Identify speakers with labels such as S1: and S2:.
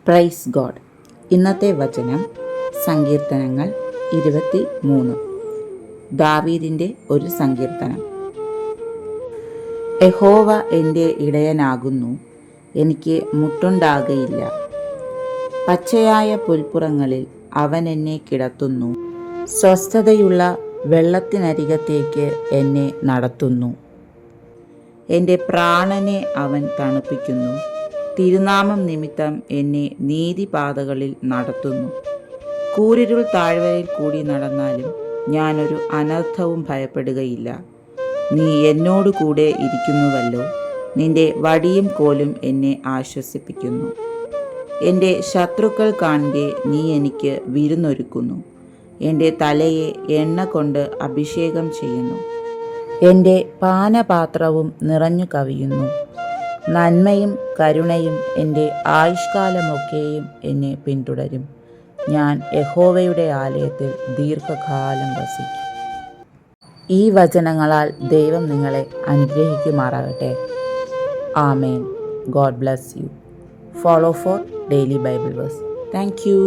S1: Praise God. ഇന്നത്തെ വചനം സങ്കീർത്തനങ്ങൾ 23. ദാവീദിൻ്റെ ഒരു സങ്കീർത്തനം. യഹോവ എൻ്റെ ഇടയനാകുന്നു, എനിക്ക് മുട്ടുണ്ടാകയില്ല. പച്ചയായ പുൽപ്പുറങ്ങളിൽ അവൻ എന്നെ കിടത്തുന്നു, സ്വസ്ഥതയുള്ള വെള്ളത്തിനരികത്തേക്ക് എന്നെ നടത്തുന്നു. എൻ്റെ പ്രാണനെ അവൻ തണുപ്പിക്കുന്നു, തിരുനാമം നിമിത്തം എന്നെ നീതിപാതകളിൽ നടത്തുന്നു. കൂരിരുൾ താഴ്വരയിൽ കൂടി നടന്നാലും ഞാനൊരു അനർത്ഥവും ഭയപ്പെടുകയില്ല. നീ എന്നോട് കൂടെ ഇരിക്കുന്നുവല്ലോ, നിന്റെ വടിയും കോലും എന്നെ ആശ്വസിപ്പിക്കുന്നു. എൻ്റെ ശത്രുക്കൾ കാണെ നീ എനിക്ക് വിരുന്നൊരുക്കുന്നു, എൻ്റെ തലയെ എണ്ണ കൊണ്ട് അഭിഷേകം ചെയ്യുന്നു. എൻ്റെ പാനപാത്രവും നിറഞ്ഞു കവിയുന്നു. നന്മയും കരുണയും എൻ്റെ ആയുഷ്കാലമൊക്കെയും എന്നെ പിന്തുടരും. ഞാൻ യഹോവയുടെ ആലയത്തിൽ ദീർഘകാലം വസിക്കും. ഈ വചനങ്ങളാൽ ദൈവം നിങ്ങളെ അനുഗ്രഹിക്കുമാറാകട്ടെ. Amen. God bless you. Follow for daily Bible verse. Thank U.